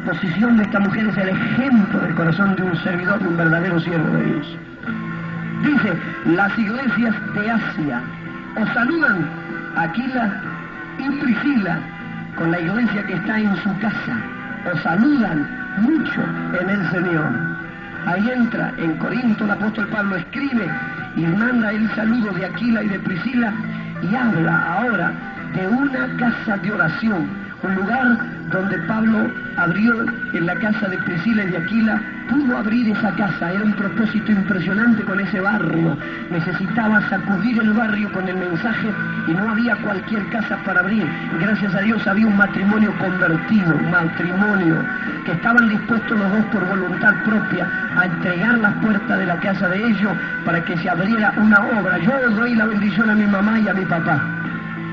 posición de esta mujer es el ejemplo del corazón de un servidor, de un verdadero siervo de Dios. Dice, las iglesias de Asia os saludan, Aquila y Priscila, con la iglesia que está en su casa. Os saludan mucho en el Señor. Ahí entra en Corinto el apóstol Pablo, escribe y manda el saludo de Aquila y de Priscila y habla ahora de una casa de oración, un lugar donde Pablo abrió en la casa de Priscila y de Aquila, pudo abrir esa casa, era un propósito impresionante con ese barrio, necesitaba sacudir el barrio con el mensaje y no había cualquier casa para abrir. Gracias a Dios había un matrimonio convertido, un matrimonio que estaban dispuestos los dos por voluntad propia a entregar las puertas de la casa de ellos para que se abriera una obra. Yo doy la bendición a mi mamá y a mi papá,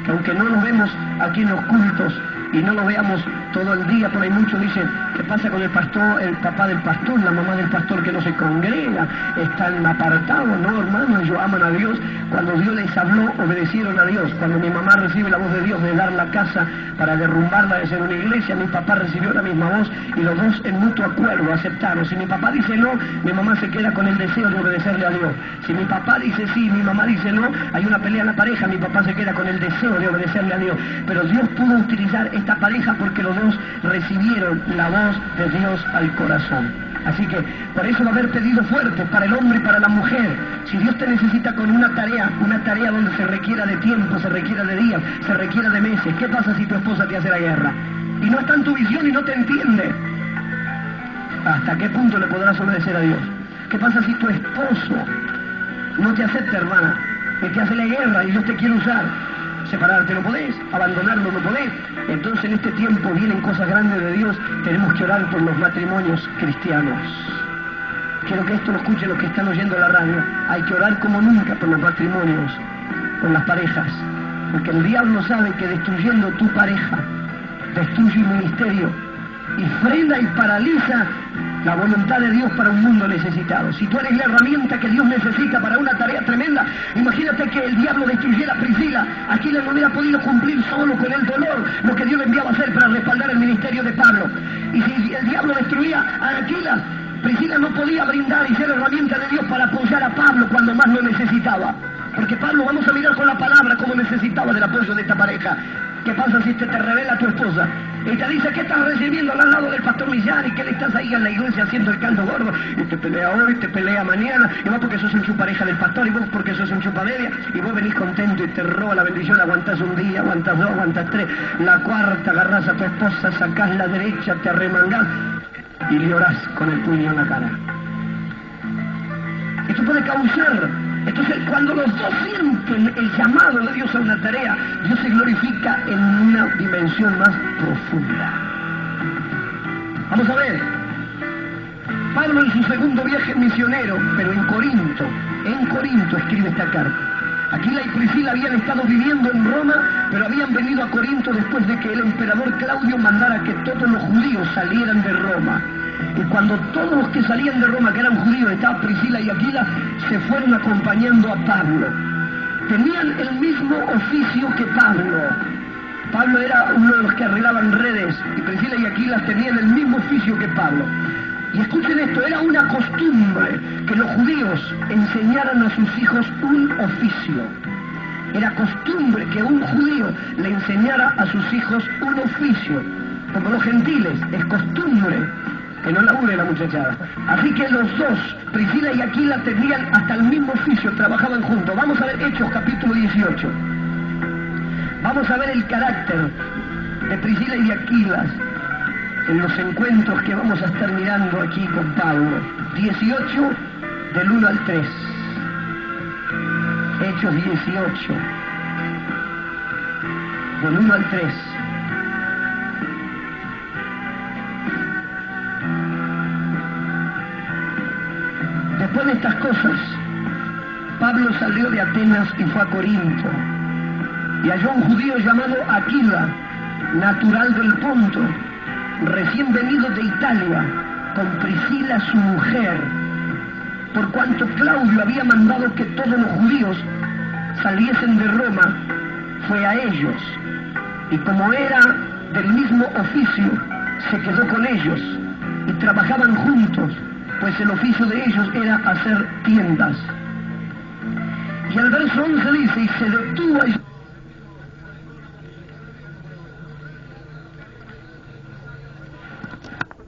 que aunque no nos vemos aquí en los cultos y no lo veamos todo el día, por ahí muchos dicen, ¿qué pasa con el pastor, el papá del pastor, la mamá del pastor que no se congrega, están apartados? No, hermano, ellos aman a Dios. Cuando Dios les habló, obedecieron a Dios. Cuando mi mamá recibe la voz de Dios de dar la casa para derrumbarla de ser una iglesia, mi papá recibió la misma voz y los dos en mutuo acuerdo aceptaron. Si mi papá dice no, mi mamá se queda con el deseo de obedecerle a Dios. Si mi papá dice sí, mi mamá dice no, hay una pelea en la pareja, mi papá se queda con el deseo de obedecerle a Dios. Pero Dios pudo utilizar esta pareja porque los dos recibieron la voz de Dios al corazón. Así que por eso va a haber pedidos fuertes para el hombre y para la mujer. Si Dios te necesita con una tarea donde se requiera de tiempo, se requiera de días, se requiera de meses, ¿qué pasa si tu esposa te hace la guerra? Y no está en tu visión y no te entiende. ¿Hasta qué punto le podrás obedecer a Dios? ¿Qué pasa si tu esposo no te acepta, hermana, que te hace la guerra y Dios te quiere usar? Separarte no podés, abandonarlo no podés. Entonces en este tiempo vienen cosas grandes de Dios. Tenemos que orar por los matrimonios cristianos. Quiero que esto lo escuchen los que están oyendo la radio. Hay que orar como nunca por los matrimonios, por las parejas, porque el diablo sabe que destruyendo tu pareja destruye un ministerio y frena y paraliza la voluntad de Dios para un mundo necesitado. Si tú eres la herramienta que Dios necesita para una tarea tremenda, imagínate que el diablo destruyera a Priscila. Aquila no hubiera podido cumplir solo con el dolor lo que Dios le enviaba a hacer para respaldar el ministerio de Pablo. Y si el diablo destruía a Aquila, Priscila no podía brindar y ser herramienta de Dios para apoyar a Pablo cuando más lo necesitaba. Porque Pablo, vamos a mirar con la palabra cómo necesitaba del apoyo de esta pareja. ¿Qué pasa si te revela tu esposa? Y te dice que estás recibiendo al lado del pastor Millán y que le estás ahí en la iglesia haciendo el canto gordo. Y te pelea hoy, te pelea mañana. Y vos porque sos un chupareja del pastor y vos porque sos un chupamedia. Y vos venís contento y te roba la bendición. Aguantás un día, aguantás dos, aguantás tres. La cuarta agarrás a tu esposa, sacás la derecha, te arremangás y le orás con el puño en la cara. Esto puede causar. Entonces, cuando los dos sienten el llamado de Dios a una tarea, Dios se glorifica en una dimensión más profunda. Vamos a ver. Pablo en su segundo viaje misionero, pero en Corinto escribe esta carta. Aquila y Priscila habían estado viviendo en Roma, pero habían venido a Corinto después de que el emperador Claudio mandara que todos los judíos salieran de Roma. Y cuando todos los que salían de Roma, que eran judíos, estaban Priscila y Aquila, se fueron acompañando a Pablo. Tenían el mismo oficio que Pablo. Pablo era uno de los que arreglaban redes, y Priscila y Aquila tenían el mismo oficio que Pablo. Y escuchen esto, era una costumbre que los judíos enseñaran a sus hijos un oficio. Era costumbre que un judío le enseñara a sus hijos un oficio. Como los gentiles, es costumbre que no labure la muchachada. Así que los dos, Priscila y Aquila, tenían hasta el mismo oficio, trabajaban juntos. Vamos a ver Hechos capítulo 18. Vamos a ver el carácter de Priscila y de Aquila en los encuentros que vamos a estar mirando aquí con Pablo. 18, del 1 al 3. Hechos 18, del 1 al 3. Después de estas cosas, Pablo salió de Atenas y fue a Corinto, y halló un judío llamado Aquila, natural del Ponto, recién venido de Italia, con Priscila su mujer, por cuanto Claudio había mandado que todos los judíos saliesen de Roma, fue a ellos, y como era del mismo oficio, se quedó con ellos y trabajaban juntos, pues el oficio de ellos era hacer tiendas. Y el verso 11 dice, y se detuvo allí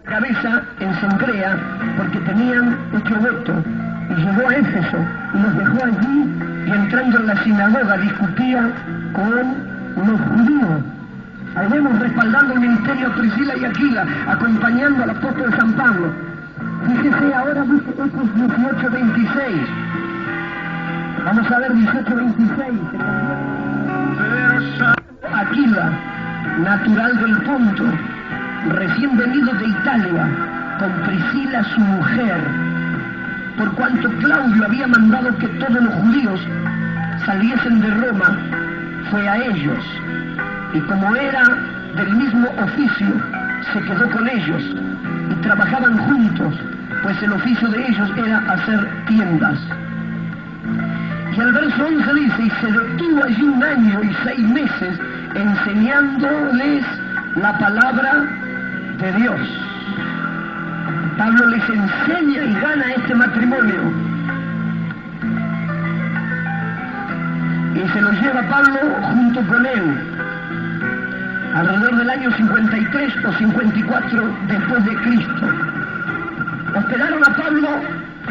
la cabeza en Cencrea, porque tenían hecho voto, y llegó a Éfeso y los dejó allí, y entrando en la sinagoga discutía con los judíos. Ahí vemos respaldando el ministerio a Priscila y Aquila, acompañando al apóstol San Pablo. Fíjese ahora, dice Hechos 18:26. Vamos a ver 18:26. Aquila, natural del Ponto, recién venido de Italia, con Priscila su mujer, por cuanto Claudio había mandado que todos los judíos saliesen de Roma, fue a ellos, y como era del mismo oficio, se quedó con ellos, y trabajaban juntos, pues el oficio de ellos era hacer tiendas. Y el verso 11 dice, y se detuvo allí 1 año y 6 meses, enseñándoles la palabra de Dios. Pablo les enseña y gana este matrimonio. Y se lo lleva Pablo junto con él, alrededor del año 53 o 54 después de Cristo. Hospedaron a Pablo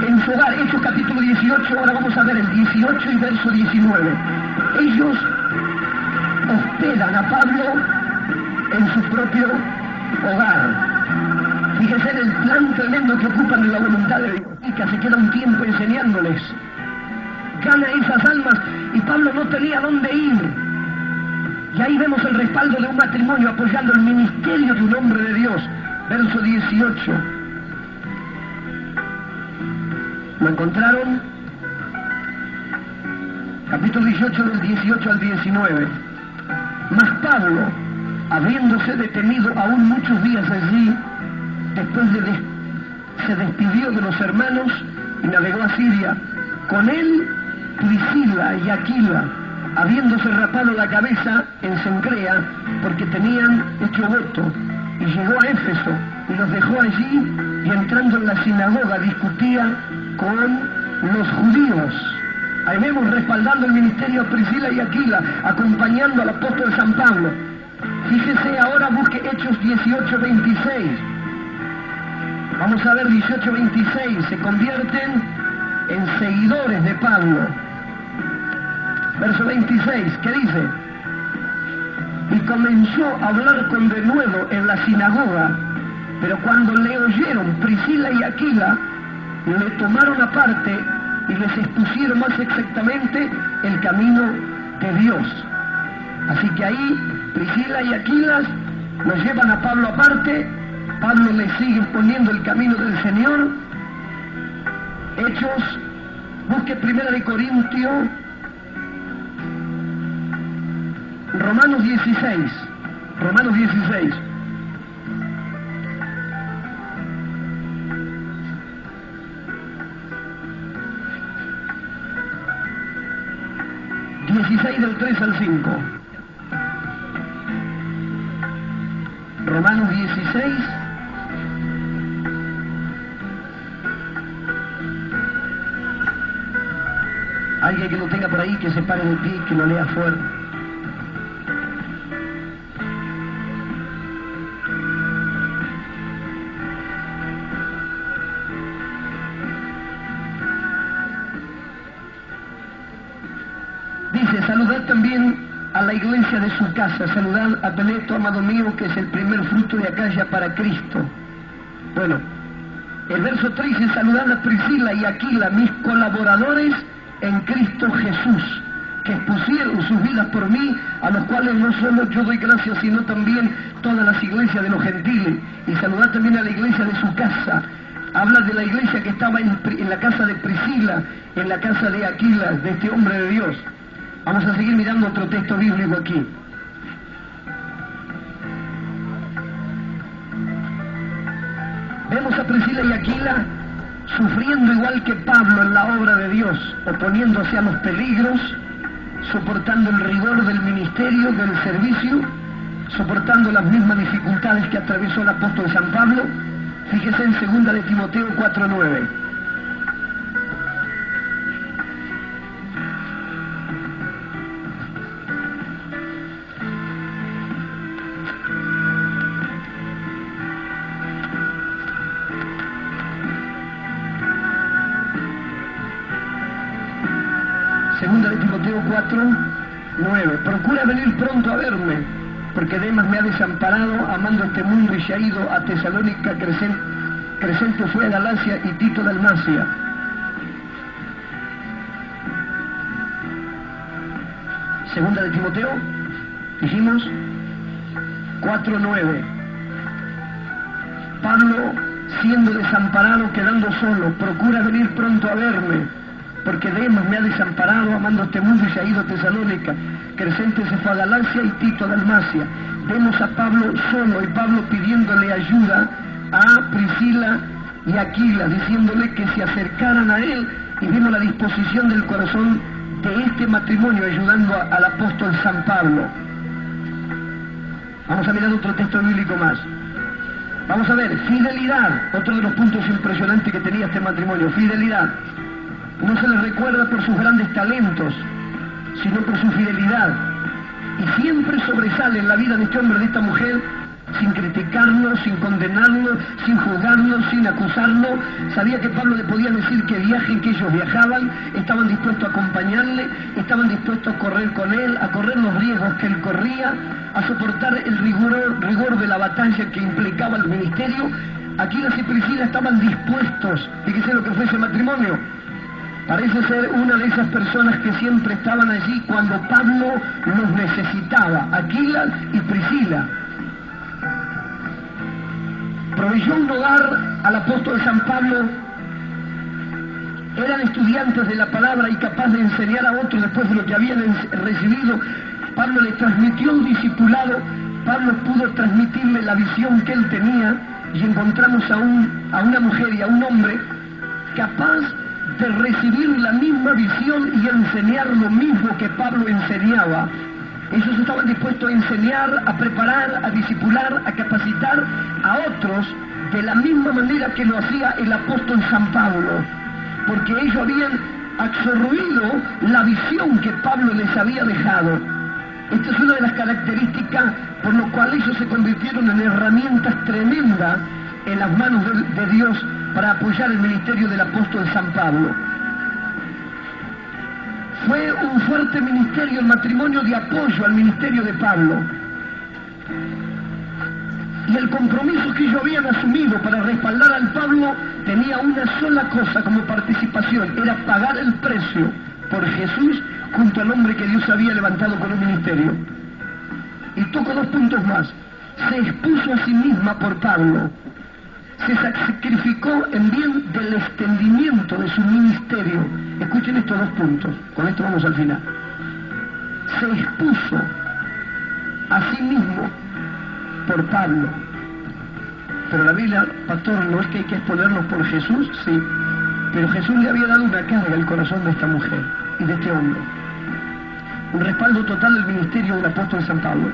en su hogar, Hechos capítulo 18, ahora vamos a ver el 18 y verso 19. Ellos hospedan a Pablo en su propio hogar. Fíjense en el plan tremendo que ocupan en la voluntad de Dios. Y que se queda un tiempo enseñándoles. Gana esas almas y Pablo no tenía dónde ir. Y ahí vemos el respaldo de un matrimonio apoyando el ministerio de un hombre de Dios. Verso 18. ¿Lo encontraron? Capítulo 18 del 18 al 19. Mas Pablo, habiéndose detenido aún muchos días allí, después se despidió de los hermanos y navegó a Siria. Con él Priscila y Aquila, habiéndose rapado la cabeza en Cencrea, porque tenían hecho voto, y llegó a Éfeso y los dejó allí, y entrando en la sinagoga discutía con los judíos. Ahí vemos respaldando el ministerio a Priscila y Aquila, acompañando al apóstol San Pablo. Fíjese ahora, busque Hechos 18:26. Vamos a ver 18:26. Se convierten en seguidores de Pablo. Verso 26, ¿qué dice? Y comenzó a hablar con denuedo en la sinagoga, pero cuando le oyeron Priscila y Aquila, le tomaron aparte y les expusieron más exactamente el camino de Dios. Así que ahí Priscila y Aquila nos llevan a Pablo aparte, Pablo le sigue poniendo el camino del Señor. Hechos, busque 1 de Corintios, Romanos 16, Romanos 16. Del 3 al 5. Romanos 16. Alguien que lo tenga por ahí, que se pare de pie, que lo lea fuerte. Saludad también a la iglesia de su casa. Saludad a Peleto, amado mío, que es el primer fruto de Acaya para Cristo. Bueno, el verso 3 dice, saludad a Priscila y Aquila, mis colaboradores en Cristo Jesús, que expusieron sus vidas por mí, a los cuales no solo yo doy gracias, sino también todas las iglesias de los gentiles. Y saludad también a la iglesia de su casa. Habla de la iglesia que estaba en la casa de Priscila, en la casa de Aquila, de este hombre de Dios. Vamos a seguir mirando otro texto bíblico aquí. Vemos a Priscila y Aquila sufriendo igual que Pablo en la obra de Dios, oponiéndose a los peligros, soportando el rigor del ministerio, del servicio, soportando las mismas dificultades que atravesó el apóstol San Pablo. Fíjese en 2 de Timoteo 4:9. Segunda de Timoteo 4:9. Procura venir pronto a verme, porque Demas me ha desamparado amando este mundo y se ha ido a Tesalónica. Crescente fue a Galacia y Tito a Dalmacia. Segunda de Timoteo, dijimos 4:9. Pablo, siendo desamparado, quedando solo, procura venir pronto a verme, porque Demas me ha desamparado amando este mundo y se ha ido a Tesalónica. Crescente se fue a Galacia y Tito a Dalmacia. Vemos a Pablo solo, y Pablo pidiéndole ayuda a Priscila y Aquila, diciéndole que se acercaran a él, y vemos la disposición del corazón de este matrimonio ayudando al apóstol San Pablo. Vamos a mirar otro texto bíblico más. Vamos a ver, fidelidad, otro de los puntos impresionantes que tenía este matrimonio, fidelidad. No se les recuerda por sus grandes talentos, sino por su fidelidad. Y siempre sobresale en la vida de este hombre, de esta mujer, sin criticarlo, sin condenarlo, sin juzgarlo, sin acusarlo. Sabía que Pablo le podía decir que viajen, que ellos viajaban, estaban dispuestos a acompañarle, estaban dispuestos a correr con él, a correr los riesgos que él corría, a soportar el rigor de la batalla que implicaba el ministerio. Aquilas y Priscila estaban dispuestos. Fíjese lo que fue ese matrimonio. Parece ser una de esas personas que siempre estaban allí cuando Pablo los necesitaba, Aquila y Priscila. Proveyó un hogar al apóstol San Pablo. Eran estudiantes de la palabra y capaces de enseñar a otros después de lo que habían recibido. Pablo les transmitió un discipulado. Pablo pudo transmitirle la visión que él tenía, y encontramos a una mujer y a un hombre capaz de recibir la misma visión y enseñar lo mismo que Pablo enseñaba. Ellos estaban dispuestos a enseñar, a preparar, a discipular, a capacitar a otros de la misma manera que lo hacía el apóstol San Pablo, porque ellos habían absorbido la visión que Pablo les había dejado. Esta es una de las características por lo cual ellos se convirtieron en herramientas tremendas en las manos de Dios para apoyar el ministerio del apóstol San Pablo. Fue un fuerte ministerio, el matrimonio, de apoyo al ministerio de Pablo. Y el compromiso que ellos habían asumido para respaldar al Pablo tenía una sola cosa como participación: era pagar el precio por Jesús junto al hombre que Dios había levantado con un ministerio. Y toco 2 puntos más. Se expuso a sí misma por Pablo. Se sacrificó en bien del extendimiento de su ministerio. Escuchen estos 2 puntos, con esto vamos al final. Se expuso a sí mismo por Pablo. Pero la Biblia, pastor, ¿no es que hay que exponerlos por Jesús? Sí, pero Jesús le había dado una carga al corazón de esta mujer y de este hombre. Un respaldo total del ministerio del apóstol San Pablo.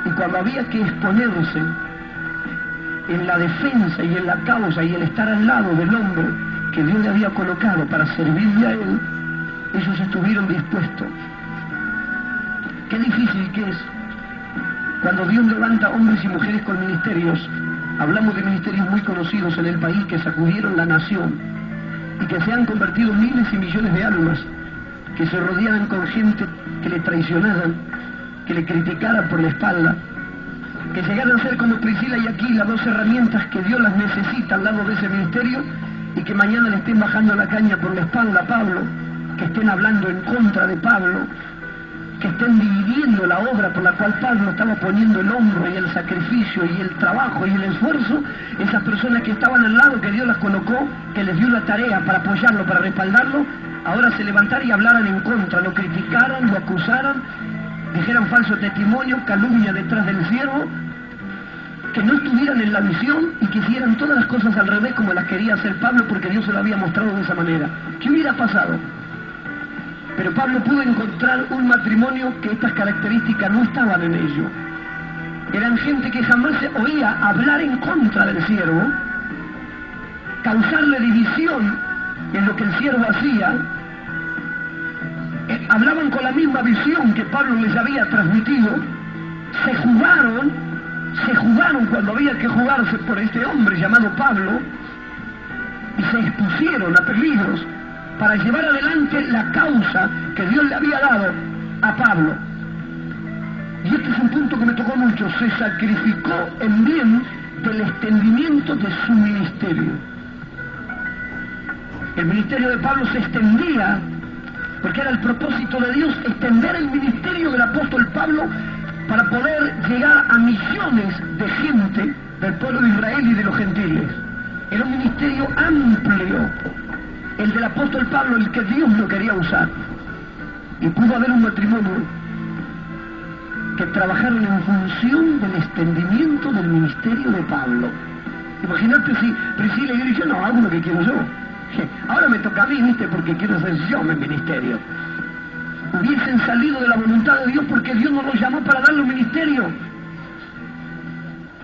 Y cuando había que exponerse en la defensa y en la causa y el estar al lado del hombre que Dios le había colocado para servirle a él, ellos estuvieron dispuestos. Qué difícil que es cuando Dios levanta hombres y mujeres con ministerios. Hablamos de ministerios muy conocidos en el país que sacudieron la nación y que se han convertido en miles y millones de almas, que se rodeaban con gente que le traicionaran, que le criticaran por la espalda, que llegaran a ser como Priscila y Aquila, 2 herramientas que Dios las necesita al lado de ese ministerio, y que mañana le estén bajando la caña por la espalda a Pablo, que estén hablando en contra de Pablo, que estén dividiendo la obra por la cual Pablo estaba poniendo el hombro y el sacrificio y el trabajo y el esfuerzo. Esas personas que estaban al lado, que Dios las colocó, que les dio la tarea para apoyarlo, para respaldarlo, ahora se levantaran y hablaran en contra, lo criticaran, lo acusaran, dijeran falso testimonio, calumnia detrás del siervo, que no estuvieran en la visión y que hicieran todas las cosas al revés como las quería hacer Pablo, porque Dios se lo había mostrado de esa manera. ¿Qué hubiera pasado? Pero Pablo pudo encontrar un matrimonio que estas características no estaban en ello. Eran gente que jamás se oía hablar en contra del siervo, causarle división en lo que el siervo hacía. Hablaban con la misma visión que Pablo les había transmitido. Se jugaron cuando había que jugarse por este hombre llamado Pablo, y se expusieron a peligros para llevar adelante la causa que Dios le había dado a Pablo. Y este es un punto que me tocó mucho. Se sacrificó en bien del extendimiento de su ministerio. El ministerio de Pablo se extendía porque era el propósito de Dios extender el ministerio del apóstol Pablo para poder llegar a millones de gente del pueblo de Israel y de los gentiles. Era un ministerio amplio, el del apóstol Pablo, el que Dios lo quería usar. Y pudo haber un matrimonio que trabajaron en función del extendimiento del ministerio de Pablo. Imagínate si Priscila y yo dicen, no, hago lo que quiero yo. Ahora me toca a mí, ¿viste? Porque quiero ser yo mi ministerio. Hubiesen salido de la voluntad de Dios porque Dios no los llamó para darle un ministerio.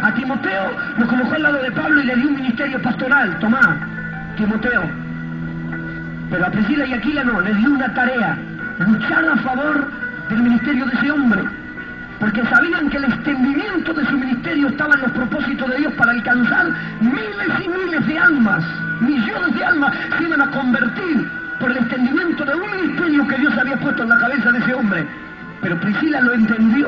A Timoteo lo colocó al lado de Pablo y le dio un ministerio pastoral. Tomá, Timoteo. Pero a Priscila y Aquila no, le dio una tarea: luchar a favor del ministerio de ese hombre, porque sabían que el extendimiento de su ministerio estaba en los propósitos de Dios para alcanzar miles y miles de almas. Millones de almas se iban a convertir por el extendimiento de un ministerio que Dios había puesto en la cabeza de ese hombre. Pero Priscila lo entendió.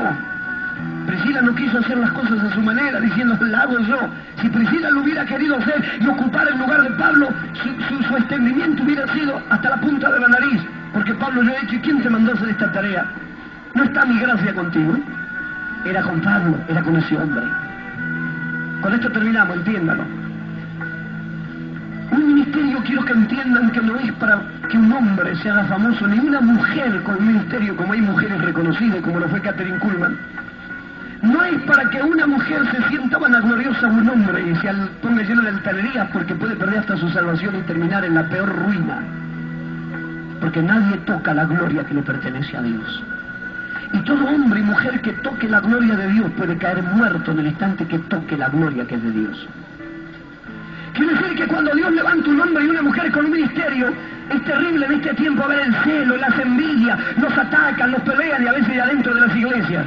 Priscila no quiso hacer las cosas a su manera, diciendo, la hago yo. Si Priscila lo hubiera querido hacer y ocupar el lugar de Pablo, su extendimiento hubiera sido hasta la punta de la nariz. Porque Pablo le ha dicho, ¿y quién te mandó a hacer esta tarea? No está mi gracia contigo. Era con Pablo, era con ese hombre. Con esto terminamos, entiéndalo. Un ministerio, quiero que entiendan que no es para que un hombre se haga famoso, ni una mujer con un ministerio, como hay mujeres reconocidas, como lo fue Katherine Kuhlman. No es para que una mujer se sienta vanagloriosa a un hombre y se ponga lleno de altanerías, porque puede perder hasta su salvación y terminar en la peor ruina. Porque nadie toca la gloria que le pertenece a Dios. Y todo hombre y mujer que toque la gloria de Dios puede caer muerto en el instante que toque la gloria que es de Dios. Quiere decir que cuando Dios levanta un hombre y una mujer con un ministerio, es terrible en este tiempo ver el celo, las envidias, nos atacan, nos pelean, y a veces adentro de las iglesias.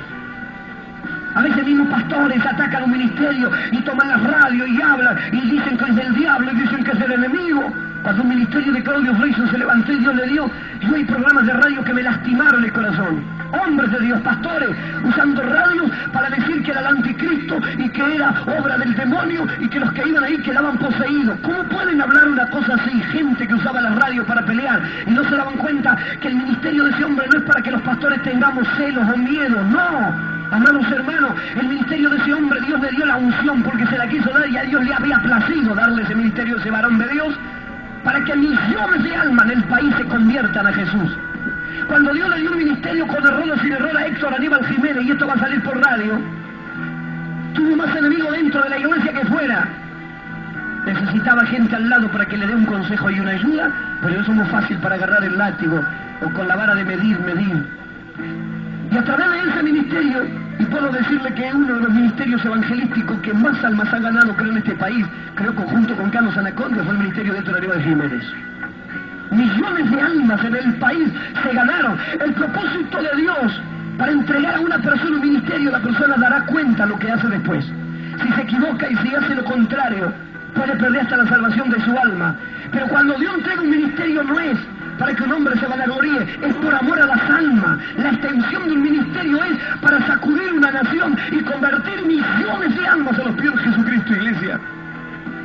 A veces mismos pastores atacan un ministerio y toman las radios y hablan y dicen que es del diablo y dicen que es el enemigo. Cuando un ministerio de Claudio Freyson se levantó y Dios le dio, yo hay programas de radio que me lastimaron el corazón. Hombres de Dios, pastores, usando radios para decir que era el anticristo y que era obra del demonio y que los que iban ahí quedaban poseídos. ¿Cómo pueden hablar una cosa así? Gente que usaba la radio para pelear y no se daban cuenta que el ministerio de ese hombre no es para que los pastores tengamos celos o miedo, no. Amados hermanos, el ministerio de ese hombre, Dios le dio la unción porque se la quiso dar y a Dios le había placido darle ese ministerio a ese varón de Dios para que millones de almas en el país se conviertan a Jesús. Cuando Dios le dio un ministerio con error o sin error a Héctor Aníbal Jiménez, y esto va a salir por radio, tuvo más enemigos dentro de la iglesia que fuera. Necesitaba gente al lado para que le dé un consejo y una ayuda, pero eso es muy fácil para agarrar el látigo o con la vara de medir. Y a través de ese ministerio, y puedo decirle que es uno de los ministerios evangelísticos que más almas ha ganado, creo, en este país, creo que junto con Carlos Anaconda, fue el ministerio de Héctor Aníbal Jiménez. Millones de almas en el país se ganaron. El propósito de Dios para entregar a una persona un ministerio, la persona dará cuenta lo que hace después. Si se equivoca y si hace lo contrario, puede perder hasta la salvación de su alma. Pero cuando Dios entrega un ministerio no es para que un hombre se vanagloríe, es por amor a las almas. La extensión de un ministerio es para sacudir una nación y convertir millones de almas a los pies de Jesucristo, iglesia.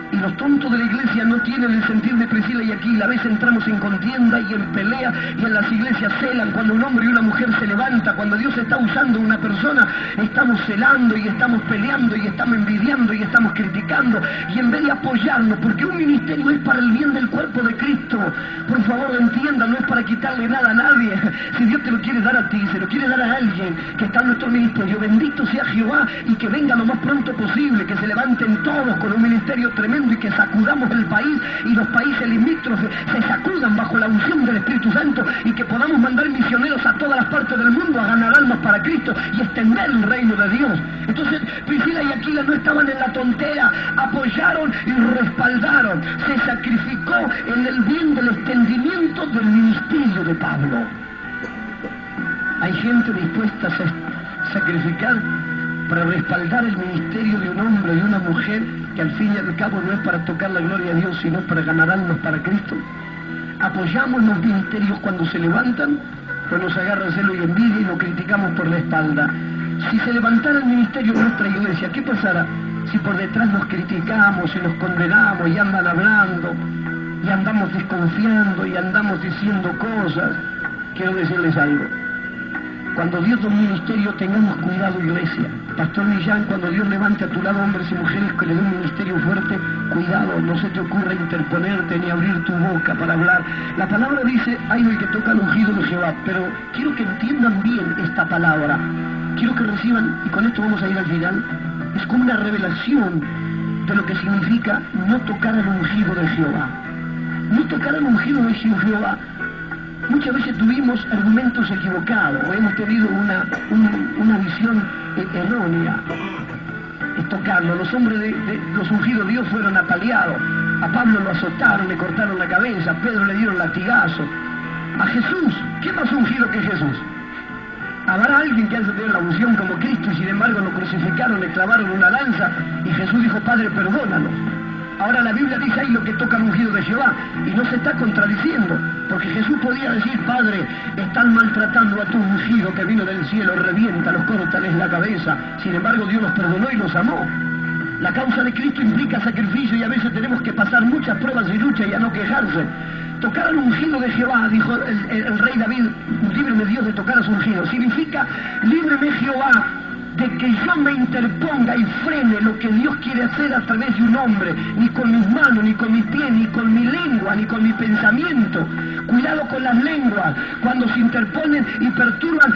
Y los tontos de la iglesia no tienen el sentir de Priscila y Aquila. A veces entramos en contienda y en pelea y en las iglesias celan. Cuando un hombre y una mujer se levanta, cuando Dios está usando una persona, estamos celando y estamos peleando y estamos envidiando. odiando y estamos criticando, y en vez de apoyarnos, porque un ministerio es para el bien del cuerpo de Cristo. Por favor, entiendan, no es para quitarle nada a nadie. Si Dios te lo quiere dar a ti, se lo quiere dar a alguien que está en nuestro ministerio, bendito sea Jehová, y que venga lo más pronto posible, que se levanten todos con un ministerio tremendo y que sacudamos el país y los países limítrofes se sacudan bajo la unción del Espíritu Santo, y que podamos mandar misioneros a todas las partes del mundo a ganar almas para Cristo y extender el reino de Dios. Entonces Priscila y Aquila no estaban en la tontera, apoyaron y respaldaron, se sacrificó en el bien del extendimiento del ministerio de Pablo. Hay gente dispuesta a sacrificar para respaldar el ministerio de un hombre y una mujer que al fin y al cabo no es para tocar la gloria de Dios, sino para ganar almas para Cristo. Apoyamos los ministerios cuando se levantan, pues nos agarra celo y envidia y lo criticamos por la espalda. Si se levantara el ministerio de nuestra iglesia, ¿qué pasará? Si por detrás nos criticamos y nos condenamos y andan hablando y andamos desconfiando y andamos diciendo cosas. Quiero decirles algo. Cuando Dios da un ministerio, tengamos cuidado, iglesia. Pastor Millán, cuando Dios levante a tu lado hombres y mujeres que le den un ministerio fuerte, cuidado, no se te ocurra interponerte ni abrir tu boca para hablar. La palabra dice, hay el que toca al ungido de Jehová, pero quiero que entiendan bien esta palabra. Quiero que reciban, y con esto vamos a ir al final, es como una revelación de lo que significa no tocar al ungido de Jehová. No tocar al ungido de Jehová. Muchas veces tuvimos argumentos equivocados, o hemos tenido una visión errónea. Es tocarlo. Los hombres de los ungidos de Dios fueron apaleados. A Pablo lo azotaron, le cortaron la cabeza, a Pedro le dieron latigazo. A Jesús, ¿qué más ungido que Jesús? Habrá alguien que haya tenido la unción como Cristo y sin embargo lo crucificaron, le clavaron una lanza y Jesús dijo, Padre, perdónalos. Ahora la Biblia dice ahí lo que toca al ungido de Jehová y no se está contradiciendo, porque Jesús podía decir, Padre, están maltratando a tu ungido que vino del cielo, reviéntalos, córtales la cabeza. Sin embargo, Dios los perdonó y los amó. La causa de Cristo implica sacrificio y a veces tenemos que pasar muchas pruebas y luchas y a no quejarse. Tocar al ungido de Jehová, dijo el rey David, líbreme Dios de tocar a su ungido. Significa, líbreme Jehová de que yo me interponga y frene lo que Dios quiere hacer a través de un hombre, ni con mis manos, ni con mis pies, ni con mi lengua, ni con mi pensamiento. Cuidado con las lenguas, cuando se interponen y perturban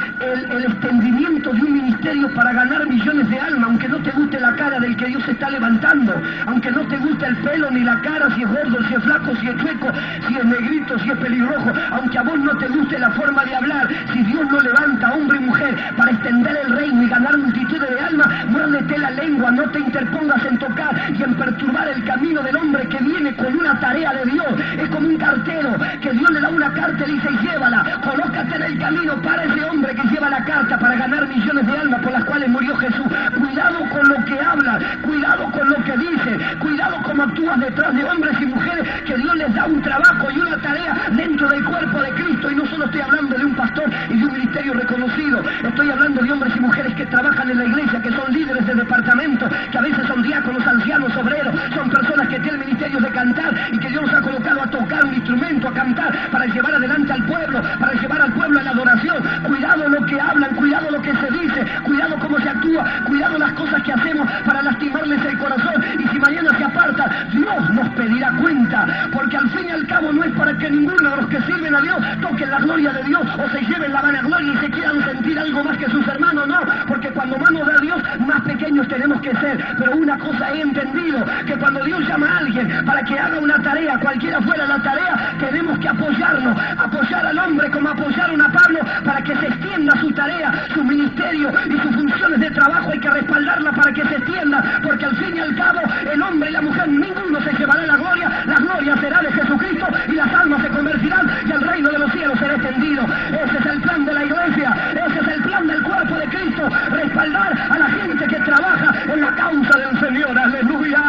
el extendimiento de un ministerio para ganar millones de almas, aunque no te guste la cara del que Dios está levantando, aunque no te guste el pelo ni la cara, si es gordo, si es flaco, si es chueco, si es negrito, si es pelirrojo, aunque a vos no te guste la forma de hablar, si Dios no levanta hombre y mujer para extender el reino y ganar multitudes de almas, muérdete la lengua, no te interpongas en tocar y en perturbar el camino del hombre que viene con una tarea de Dios. Es como un cartero que Dios le da una carta y dice, llévala, colócate en el camino para ese hombre que lleva la carta para ganar millones de almas por las cuales murió Jesús. Cuidado con lo que hablas, cuidado con lo que dices, cuidado cómo actúas detrás de hombres y mujeres que Dios les da un trabajo y una tarea dentro del cuerpo de Cristo. Y no solo estoy hablando de un pastor y de un ministerio reconocido, estoy hablando de hombres y mujeres que trabajan en la iglesia, que son líderes de departamento, que a veces son diáconos, ancianos, obreros, son personas que tienen ministerios de cantar y que Dios los ha colocado a tocar un instrumento, a cantar, para llevar adelante al pueblo, para llevar al pueblo a la adoración. Cuidado lo que hablan, cuidado lo que se dice, cuidado cómo se actúa, cuidado las cosas que hacemos para lastimarles el corazón. Y si mañana se apartan, Dios nos pedirá cuenta, porque al fin y al cabo no es para que ninguno de los que sirven a Dios toquen la gloria de Dios o se lleven la vanagloria y se quieran sentir algo más que sus hermanos. No, porque cuando más nos da Dios, más pequeños tenemos que ser. Pero una cosa he entendido, que cuando Dios llama a alguien para que haga una tarea, cualquiera fuera la tarea, tenemos que apoyarlo, apoyar al hombre como apoyaron a Pablo para que se extienda su tarea, su ministerio y sus funciones de trabajo. Hay que respaldarla para que se extienda, porque al fin y al cabo el hombre y la mujer, ninguno se llevará la gloria será de Jesucristo y las almas se convertirán y el reino de los cielos será extendido. Ese es el plan de la iglesia, ese es el plan del cuerpo de Cristo, respaldar a la gente que trabaja en la causa del Señor. ¡Aleluya!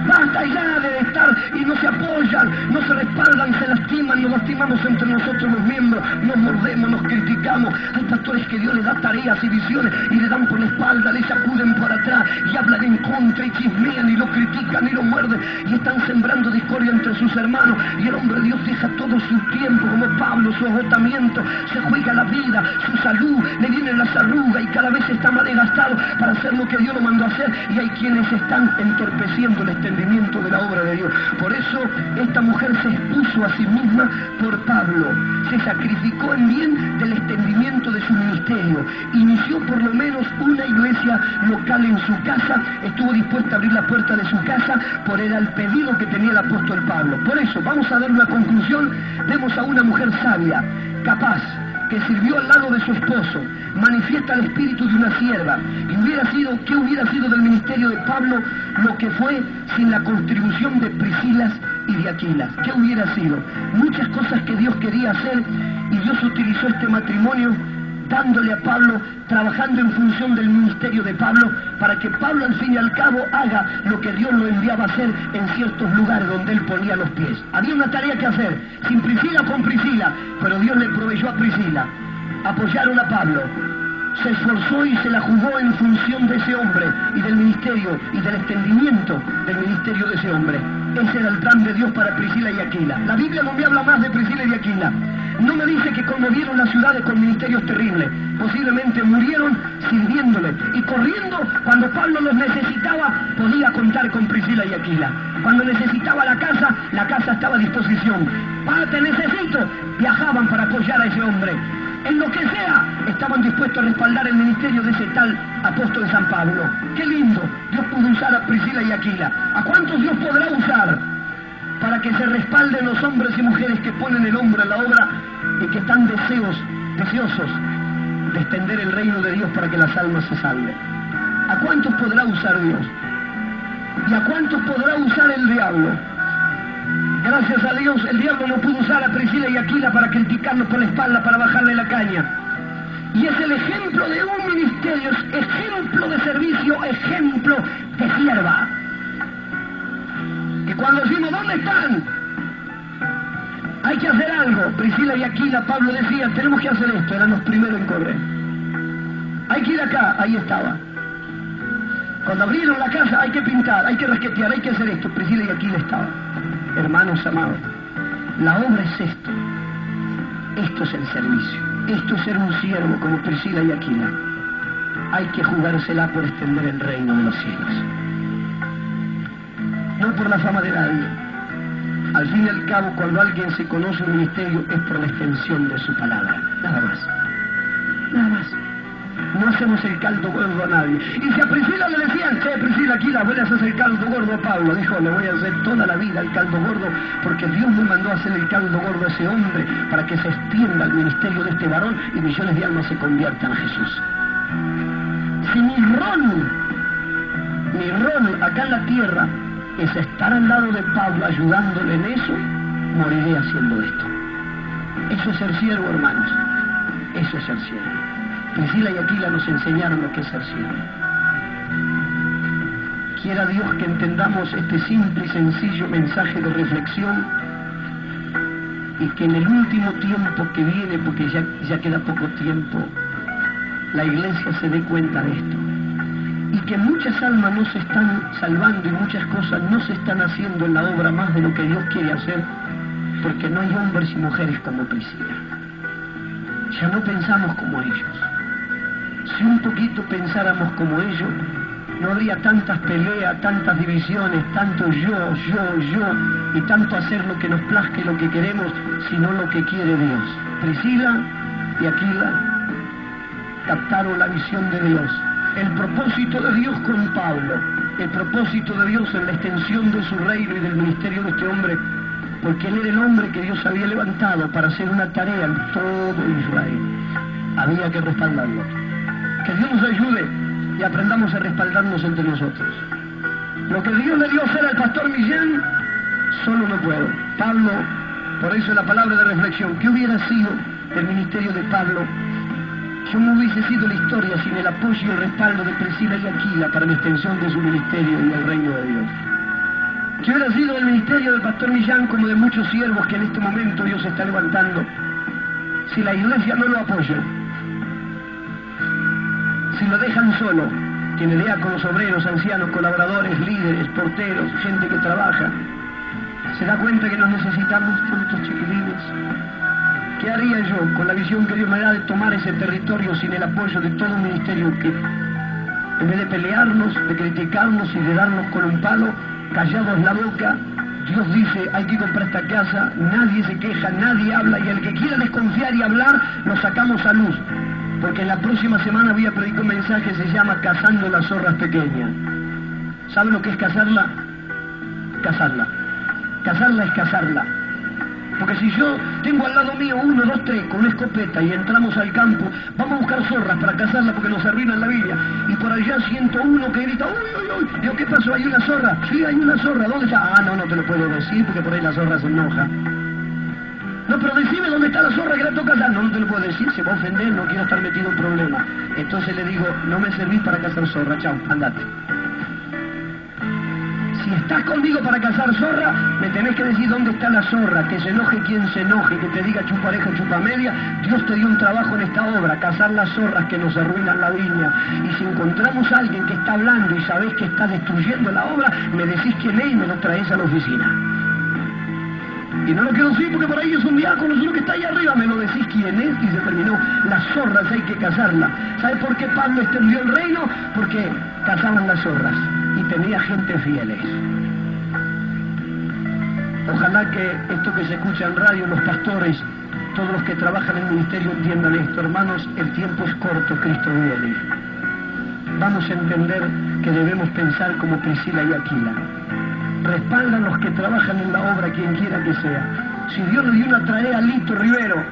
Basta ya de estar y no se apoyan, no se respaldan, se lastiman, nos lastimamos entre nosotros los miembros, nos mordemos, nos criticamos. Hay pastores que Dios les da tareas y visiones y le dan por la espalda, le sacuden por atrás y hablan en contra y chismean y lo critican y lo muerden y están sembrando discordia entre sus hermanos. Y el hombre de Dios deja todo su tiempo, como Pablo, su agotamiento, se juega la vida, su salud, le vienen las arrugas y cada vez está más desgastado para hacer hacer lo que Dios lo mandó a hacer, y hay quienes están entorpeciendo el extendimiento de la obra de Dios. Por eso esta mujer se expuso a sí misma por Pablo, se sacrificó en bien del extendimiento de su ministerio, inició por lo menos una iglesia local en su casa, estuvo dispuesta a abrir la puerta de su casa, por era el pedido que tenía el apóstol Pablo. Por eso, vamos a dar una conclusión. Vemos a una mujer sabia, capaz, que sirvió al lado de su esposo, manifiesta el espíritu de una sierva. Y ¿qué hubiera sido del ministerio de Pablo lo que fue sin la contribución de Priscila y de Aquila? ¿Qué hubiera sido? Muchas cosas que Dios quería hacer, y Dios utilizó este matrimonio dándole a Pablo, trabajando en función del ministerio de Pablo, para que Pablo al fin y al cabo haga lo que Dios lo enviaba a hacer en ciertos lugares donde él ponía los pies. Había una tarea que hacer, sin Priscila o con Priscila, pero Dios le proveyó a Priscila. Apoyaron a Pablo, se esforzó y se la jugó en función de ese hombre y del ministerio y del extendimiento del ministerio de ese hombre. Ese era el plan de Dios para Priscila y Aquila. La Biblia no me habla más de Priscila y de Aquila. No me dice que conmovieron las ciudades con ministerios terribles. Posiblemente murieron sirviéndole y corriendo cuando Pablo los necesitaba. Podía contar con Priscila y Aquila. Cuando necesitaba la casa estaba a disposición. Te necesito. Viajaban para apoyar a ese hombre. En lo que sea, estaban dispuestos a respaldar el ministerio de ese tal apóstol San Pablo. ¡Qué lindo! Dios pudo usar a Priscila y Aquila. ¿A cuántos Dios podrá usar para que se respalden los hombres y mujeres que ponen el hombro en la obra y que están deseosos de extender el reino de Dios para que las almas se salven? ¿A cuántos podrá usar Dios? ¿Y a cuántos podrá usar el diablo? Gracias a Dios, el diablo no pudo usar a Priscila y Aquila para criticarlos por la espalda, para bajarle la caña. Y es el ejemplo de un ministerio, es ejemplo de servicio, ejemplo de sierva. Que cuando decimos, ¿dónde están? Hay que hacer algo. Priscila y Aquila, Pablo decía, tenemos que hacer esto, eran los primeros en correr. Hay que ir acá, ahí estaba. Cuando abrieron la casa, hay que pintar, hay que rasquetear, hay que hacer esto. Priscila y Aquila estaban. Hermanos amados, la obra es esto. Esto es el servicio. Esto es ser un siervo como Priscila y Aquila. Hay que jugársela por extender el reino de los cielos. No por la fama de nadie. Al fin y al cabo, cuando alguien se conoce un ministerio, es por la extensión de su palabra. Nada más. Nada más. No hacemos el caldo gordo a nadie. Y si a Priscila le decían, Priscila, Aquila, voy a hacer el caldo gordo a Pablo, dijo, le voy a hacer toda la vida el caldo gordo, porque Dios me mandó a hacer el caldo gordo a ese hombre, para que se extienda el ministerio de este varón y millones de almas se conviertan a Jesús. Si mi rol acá en la tierra es estar al lado de Pablo ayudándole en eso, moriré haciendo esto. Eso es ser siervo, hermanos. Eso es ser siervo. Priscila y Aquila nos enseñaron lo que es ser siervo. Quiera Dios que entendamos este simple y sencillo mensaje de reflexión, y que en el último tiempo que viene, porque ya queda poco tiempo, la iglesia se dé cuenta de esto. Y que muchas almas no se están salvando y muchas cosas no se están haciendo en la obra más de lo que Dios quiere hacer, porque no hay hombres y mujeres como Priscila. Ya no pensamos como ellos. Si un poquito pensáramos como ellos, no habría tantas peleas, tantas divisiones, tanto yo, y tanto hacer lo que nos plazca y lo que queremos, sino lo que quiere Dios. Priscila y Aquila captaron la visión de Dios. El propósito de Dios con Pablo, el propósito de Dios en la extensión de su reino y del ministerio de este hombre, porque él era el hombre que Dios había levantado para hacer una tarea en todo Israel. Había que respaldarlo. Que Dios nos ayude y aprendamos a respaldarnos entre nosotros. Lo que Dios le dio a hacer al pastor Millán, solo no puedo. Pablo, por eso la palabra de reflexión, ¿qué hubiera sido del ministerio de Pablo? ¿Cómo hubiese sido la historia sin el apoyo y el respaldo de Priscila y Aquila para la extensión de su ministerio y el reino de Dios? ¿Qué hubiera sido del ministerio del pastor Millán, como de muchos siervos que en este momento Dios está levantando, si la iglesia no lo apoya? Si lo dejan solo, tiene diáconos, obreros, ancianos, colaboradores, líderes, porteros, gente que trabaja, ¿se da cuenta que nos necesitamos por estos chiquilines? ¿Qué haría yo con la visión que Dios me da de tomar ese territorio sin el apoyo de todo un ministerio que En vez de pelearnos, de criticarnos y de darnos con un palo, callados la boca, Dios dice, hay que comprar esta casa, nadie se queja, nadie habla, y el que quiera desconfiar y hablar, lo sacamos a luz. Porque en la próxima semana voy a predicar un mensaje que se llama Cazando las zorras pequeñas. ¿Saben lo que es cazarla? Cazarla. Cazarla es cazarla. Porque si yo tengo al lado mío 1, 2, 3 con una escopeta y entramos al campo, vamos a buscar zorras para cazarla porque nos arruinan la vida. Y por allá siento uno que grita, uy, uy, uy. Digo, ¿qué pasó? ¿Hay una zorra? Sí, hay una zorra. ¿Dónde está? Ah, no, no te lo puedo decir porque por ahí la zorra se enoja. No, pero decime dónde está la zorra que la toca cazar. No, no te lo puedo decir, se va a ofender, no quiero estar metido en problemas. Entonces le digo, no me servís para cazar zorra, chao, andate. Si estás conmigo para cazar zorra, me tenés que decir dónde está la zorra, que se enoje quien se enoje, que te diga chupareja, chupa media. Dios te dio un trabajo en esta obra, cazar las zorras que nos arruinan la viña. Y si encontramos a alguien que está hablando y sabés que está destruyendo la obra, me decís quién es y me lo traes a la oficina. Y no lo quiero decir porque por ahí es un diácono, solo que está ahí arriba, me lo decís quién es y se terminó. Las zorras hay que cazarlas. ¿Sabes por qué Pablo extendió el reino? Porque cazaban las zorras y tenía gente fieles. Ojalá que esto que se escucha en radio, los pastores, todos los que trabajan en el ministerio entiendan esto. Hermanos, el tiempo es corto, Cristo viene. Vamos a entender que debemos pensar como Priscila y Aquila. Respaldan los que trabajan en la obra, quien quiera que sea. Si Dios le dio una tarea a Lito Rivero,